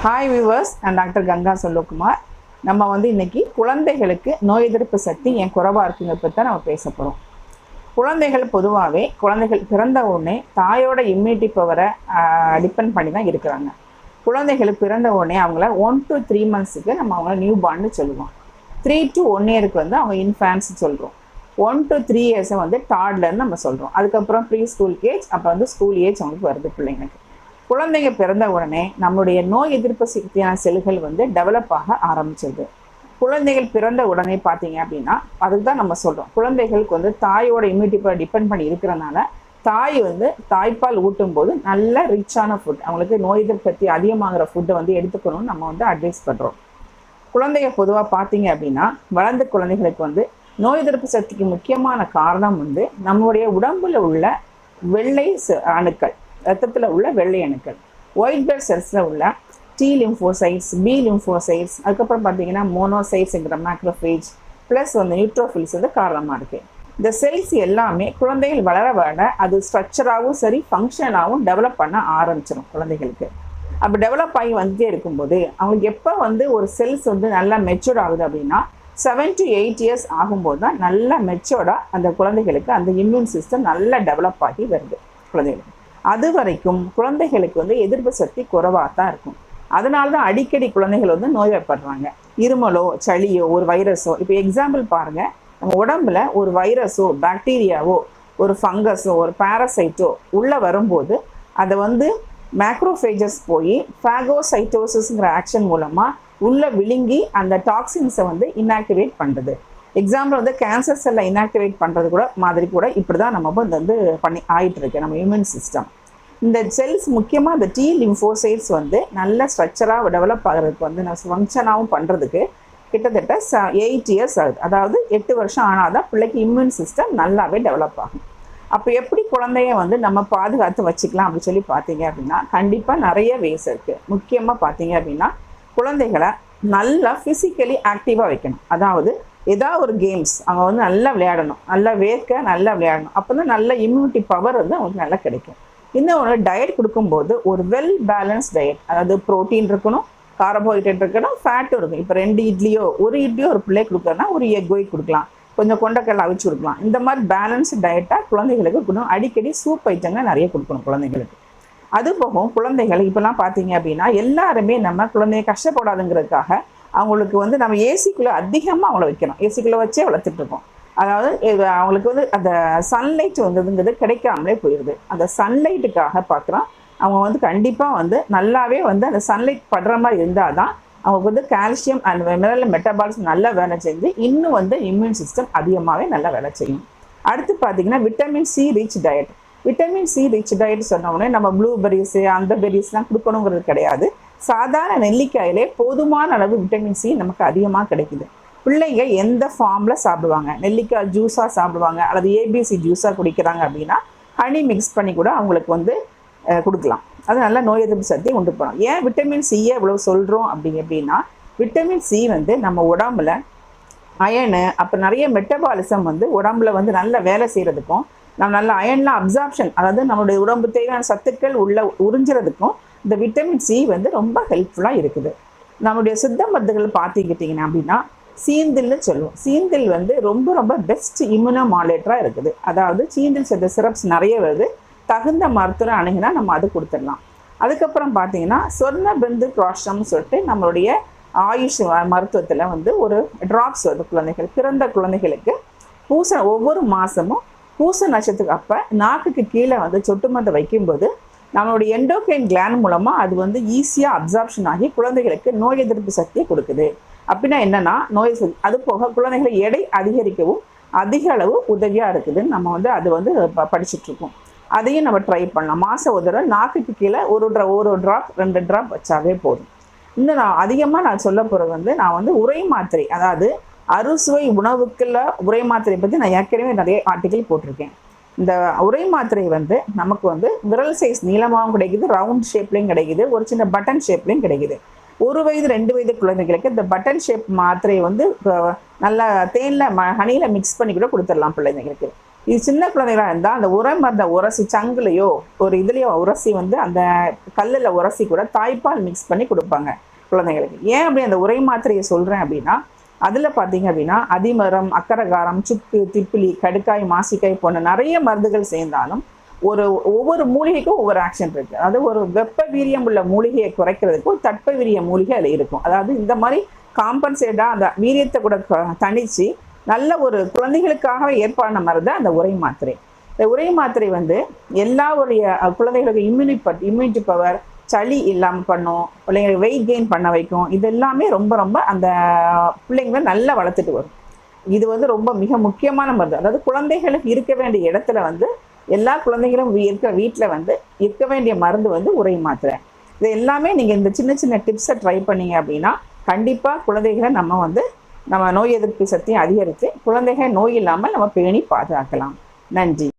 Hi viewers, நான் doctor Ganga Selvakumar. நம்ம இன்னைக்கு குழந்தைகளுக்கு நோய் எதிர்ப்பு சக்தி ஏன் குறைவாக இருக்குங்க பற்றி தான் நம்ம பேச போகிறோம். குழந்தைகள் பொதுவாகவே குழந்தைகள் பிறந்த உடனே தாயோட இம்யூனிட்டி பவரை டிபெண்ட் பண்ணி தான் இருக்கிறாங்க. குழந்தைகள் பிறந்த உடனே அவங்கள 1 to 3 months நம்ம அவங்கள நியூ பார்ன்னு சொல்லுவோம். 3 to 1 year அவங்க இன்ஃபேன்ஸ் சொல்கிறோம். 1 to 3 years டாட்லர்னு நம்ம சொல்கிறோம். அதுக்கப்புறம் ப்ரீ ஸ்கூல் ஏஜ், அப்புறம் ஸ்கூல் ஏஜ் அவங்களுக்கு வருது பிள்ளைங்களுக்கு. குழந்தைங்க பிறந்த உடனே நம்மளுடைய நோய் எதிர்ப்பு சக்தியான செல்கள் டெவலப் ஆக ஆரம்பிச்சிருது. குழந்தைகள் பிறந்த உடனே பார்த்தீங்க அப்படின்னா அதுக்கு தான் நம்ம சொல்கிறோம், குழந்தைகளுக்கு தாயோட இம்யூனிட்டி பவர் டிபெண்ட் பண்ணி இருக்கிறனால தாய் தாய்ப்பால் ஊட்டும் போது நல்ல ரிச்சான ஃபுட், அவங்களுக்கு நோய் எதிர்ப்பு சக்தி அதிகமாகிற ஃபுட்டை எடுத்துக்கணும்னு நம்ம அட்வைஸ் பண்ணுறோம். குழந்தைங்க பொதுவாக பார்த்தீங்க அப்படின்னா வளர்ந்த குழந்தைகளுக்கு நோய் எதிர்ப்பு சக்திக்கு முக்கியமான காரணம் நம்மளுடைய உடம்புல உள்ள வெள்ளை அணுக்கள், ரத்தத்தில் உள்ள வெள்ளை அணுக்கள், ஒயிட் பிளட் செல்ஸில் உள்ள டி லிம்போசைட்ஸ், பி லிம்போசைட்ஸ், அதுக்கப்புறம் பார்த்தீங்கன்னா மோனோசைட்ஸுங்கிற மேக்ரோஃபேஜ் ப்ளஸ் நியூட்ரோஃபில்ஸ் காரணமாக இருக்குது. இந்த செல்ஸ் எல்லாமே குழந்தைகள் வளர வளர அது ஸ்ட்ரக்சராகவும் சரி ஃபங்க்ஷனாகவும் டெவலப் பண்ண ஆரம்பிச்சிடும் குழந்தைகளுக்கு. அப்போ டெவலப் ஆகி வந்துட்டே இருக்கும்போது அவங்களுக்கு எப்போ ஒரு செல்ஸ் நல்லா மெச்சூர்ட் ஆகுது அப்படின்னா 7 to 8 years ஆகும்போது தான் நல்லா மெச்சூர்டாக அந்த குழந்தைகளுக்கு அந்த இம்யூன் சிஸ்டம் நல்லா டெவலப் ஆகி வருது குழந்தைகளுக்கு. அது வரைக்கும் குழந்தைகளுக்கு எதிர்ப்பு சக்தி குறைவாக தான் இருக்கும். அதனால தான் அடிக்கடி குழந்தைகள் நோய்வாய்ப்படுறாங்க. இருமலோ சளியோ ஒரு வைரஸோ, இப்போ எக்ஸாம்பிள் பாருங்கள், நம்ம உடம்புல ஒரு வைரஸோ பாக்டீரியாவோ ஒரு ஃபங்கஸோ ஒரு பேரசைட்டோ உள்ளே வரும்போது அதை மேக்ரோஃபேஜஸ் போய் ஃபேகோசைட்டோசிஸ்ங்கிற ஆக்ஷன் மூலமாக உள்ளே விழுங்கி அந்த டாக்ஸின்ஸை இன்ஆக்டிவேட் பண்ணுறது. எக்ஸாம்பிள் கேன்சர் செல்லை இன்ஆக்டிவேட் பண்ணுறது கூட மாதிரி கூட இப்படி தான் நம்ம பண்ணி ஆகிட்டுருக்கு நம்ம இம்யூன் சிஸ்டம். இந்த செல்ஸ் முக்கியமாக இந்த டி லிம்போசைட்ஸ் நல்ல ஸ்ட்ரக்சராக டெவலப் ஆகிறதுக்கு நம்ம ஃபங்க்ஷனாகவும் பண்ணுறதுக்கு கிட்டத்தட்ட 8 years ஆகுது. அதாவது 8 வருஷம் ஆனால் தான் பிள்ளைக்கு இம்யூன் சிஸ்டம் நல்லாவே டெவலப் ஆகும். அப்போ எப்படி குழந்தைய நம்ம பாதுகாத்து வச்சுக்கலாம் அப்படின்னு சொல்லி பார்த்தீங்க அப்படின்னா கண்டிப்பாக நிறைய வேஸ் இருக்குது. முக்கியமாக பார்த்தீங்க அப்படின்னா குழந்தைகளை நல்லா ஃபிசிக்கலி ஆக்டிவாக வைக்கணும். அதாவது ஏதாவது ஒரு கேம்ஸ் அவங்க நல்லா விளையாடணும், நல்லா நல்லா விளையாடணும். அப்போ தான் நல்ல இம்யூனிட்டி பவர் அவங்களுக்கு நல்லா கிடைக்கும். இன்னொன்று டயட் கொடுக்கும்போது ஒரு வெல் பேலன்ஸ் டயட், அதாவது ப்ரோட்டீன் இருக்கணும், கார்போஹைட்ரேட் இருக்கணும், ஃபேட்டும் இருக்கும். இப்போ 2 இட்லியோ ஒரு இட்லியோ ஒரு பிள்ளை கொடுக்குறதுனா ஒரு எக் ஒயிட் கொடுக்கலாம், கொஞ்சம் கொண்டக்கடலை அவிச்சு கொடுக்கலாம். இந்த மாதிரி பேலன்ஸ் டயட்டாக குழந்தைகளுக்கு கொடுக்கணும். அடிக்கடி சூப் ஐட்டங்கள் நிறைய கொடுக்கணும் குழந்தைங்களுக்கு. அது போகும் குழந்தைகள் இப்போலாம் பார்த்தீங்க அப்படின்னா எல்லாருமே நம்ம குழந்தைய கஷ்டப்படாதுங்கிறதுக்காக அவங்களுக்கு நம்ம ஏசிக்குள்ளே அதிகமாக அவங்கள வைக்கணும், ஏசிக்குள்ளே வச்சே வளர்த்துட்ருக்கோம். அதாவது அவங்களுக்கு அந்த சன்லைட் வந்ததுங்கிறது கிடைக்காமலே போயிடுது. அந்த சன்லைட்டுக்காக பார்க்குறோம் அவங்க கண்டிப்பாக நல்லாவே அந்த சன்லைட் படுற மாதிரி இருந்தால் தான் அவங்களுக்கு கால்சியம் அண்ட் மினரல் மெட்டபாலிசம் நல்லா வேலை செஞ்சு இன்னும் இம்யூன் சிஸ்டம் அதிகமாகவே நல்லா வேலை செய்யும். அடுத்து பார்த்தீங்கன்னா vitamin C rich diet. Vitamin C rich diet சொன்னோடனே நம்ம ப்ளூபெரிஸு அந்த பெரிஸ்லாம் கொடுக்கணுங்கிறது கிடையாது. சாதாரண நெல்லிக்காயிலே போதுமான அளவு விட்டமின் சி நமக்கு அதிகமாக கிடைக்குது. பிள்ளைங்க எந்த ஃபார்மில் சாப்பிடுவாங்க, நெல்லிக்காய் ஜூஸாக சாப்பிடுவாங்க அல்லது ஏபிசி ஜூஸாக குடிக்கிறாங்க அப்படின்னா ஹனி மிக்ஸ் பண்ணி கூட அவங்களுக்கு கொடுக்கலாம். அது நல்லா நோய் எதிர்ப்பு சக்தி கொண்டு போகலாம். ஏன் விட்டமின் சியை இவ்வளோ சொல்கிறோம் அப்படின்னா விட்டமின் சி நம்ம உடம்புல அயனு அப்புறம் நிறைய மெட்டபாலிசம் உடம்புல நல்ல வேலை செய்கிறதுக்கும் நம்ம நல்ல அயன்லாம் அப்சார்ப்ஷன், அதாவது நம்மளுடைய உடம்பு தேவையான சத்துக்கள் உள்ள உறிஞ்சுறதுக்கும் இந்த விட்டமின் சி ரொம்ப ஹெல்ப்ஃபுல்லாக இருக்குது. நம்மளுடைய சித்த மருந்துகள் பார்த்துக்கிட்டிங்கன்னா அப்படின்னா சீந்தில்னு சொல்லுவோம். சீந்தில் ரொம்ப ரொம்ப பெஸ்ட் இம்யூனோ மாடுலேட்டராக இருக்குது. அதாவது சீந்தில் சேர்ந்த சிரப்ஸ் நிறைய வருது, தகுந்த மருத்துவரை அணுகினா நம்ம அது கொடுத்துடலாம். அதுக்கப்புறம் பார்த்தீங்கன்னா சொர்ண பிந்து க்ராஷம்னு சொல்லிட்டு நம்மளுடைய ஆயுஷ் மருத்துவத்தில் ஒரு ட்ராப்ஸ் வருது குழந்தைகள் பிறந்த குழந்தைகளுக்கு ஒவ்வொரு மாதமும் பூச நட்சத்திரத்துக்கு அப்போ நாக்குக்கு கீழே சொட்டு மருந்தை வைக்கும்போது நம்மளுடைய எண்டோக்ரைன் கிளாண்ட் மூலமாக அது ஈஸியாக அப்சார்ப்ஷன் ஆகி குழந்தைகளுக்கு நோய் எதிர்ப்பு சக்தியை கொடுக்குது. அப்படின்னா என்னென்னா நோய் அது போக குழந்தைகளை எடை அதிகரிக்கவும் அதிக அளவு உதவியாக இருக்குதுன்னு நம்ம அது படிச்சுட்ருக்கோம். அதையும் நம்ம ட்ரை பண்ணலாம். மாதம் ஒரு தடவை நாக்குக்கு கீழே ஒரு ட்ராப் 2 ட்ராப் வச்சாவே போதும். இன்னும் நான் அதிகமாக சொல்ல போகிறது நான் உரை மாத்திரை, அதாவது அறுசுவை உணவுக்குள்ள உரை மாத்திரை பற்றி நான் ஏற்கனவே நிறைய ஆர்டிக்கல் போட்டிருக்கேன். இந்த உரை மாத்திரை நமக்கு விரல் சைஸ் நீளமாகவும் கிடைக்குது, ரவுண்ட் ஷேப்லேயும் கிடைக்குது, ஒரு சின்ன பட்டன் ஷேப்லேயும் கிடைக்குது. 1 வயது 2 வயது குழந்தைகளுக்கு இந்த பட்டன் ஷேப் மாத்திரை நல்லா தேனில் ஹனியில் மிக்ஸ் பண்ணி கூட கொடுத்துடலாம் பிள்ளைங்களுக்கு. இது சின்ன குழந்தைகளாக இருந்தால் அந்த உரை மருந்தை உரசி சங்குலையோ ஒரு இதுலேயோ உரசி வந்து அந்த கல்லில் உரசி கூட தாய்ப்பால் மிக்ஸ் பண்ணி கொடுப்பாங்க குழந்தைங்களுக்கு. ஏன் அப்படி அந்த உரை மாத்திரையை சொல்கிறேன் அப்படின்னா, அதில் பார்த்தீங்க அப்படின்னா அதிமரம், அக்கரகாரம், சுக்கு, திப்பிலி, கடுக்காய், மாசிக்காய் போன்ற நிறைய மருந்துகள் சேர்ந்தாலும் ஒவ்வொரு மூலிகைக்கும் ஒவ்வொரு ஆக்ஷன் இருக்குது. அதாவது ஒரு வெப்ப வீரியம் உள்ள மூலிகையை குறைக்கிறதுக்கு ஒரு தட்ப வீரிய மூலிகை அதில் இருக்கும். அதாவது இந்த மாதிரி காம்பன்சேட்டாக அந்த வீரியத்தை கூட தணித்து நல்ல ஒரு குழந்தைகளுக்காக ஏற்பாடான மருந்து அந்த உரை மாத்திரை. இந்த உரை மாத்திரை வந்து எல்லாருடைய குழந்தைகளுக்கு இம்யூனிட்டி பவர், சளி இல்லாமல் பண்ணும், பிள்ளைங்களுக்கு வெயிட் கெயின் பண்ண வைக்கும். இது எல்லாமே ரொம்ப ரொம்ப அந்த பிள்ளைங்களை நல்லா வளர்த்துட்டு வரும். இது வந்து ரொம்ப மிக முக்கியமான மருந்து. அதாவது குழந்தைகளுக்கு இருக்க வேண்டிய இடத்துல வந்து எல்லா குழந்தைகளும் இருக்கிற வீட்டில் வந்து இருக்க வேண்டிய மருந்து வந்து உரை மாத்திரை. இது எல்லாமே நீங்கள் இந்த சின்ன சின்ன டிப்ஸை ட்ரை பண்ணீங்க அப்படின்னா கண்டிப்பாக குழந்தைகளை நம்ம நோய் எதிர்ப்பு சக்தியை அதிகரித்து குழந்தைகள் நோய் இல்லாமல் நம்ம பேணி பாதுகாக்கலாம். நன்றி.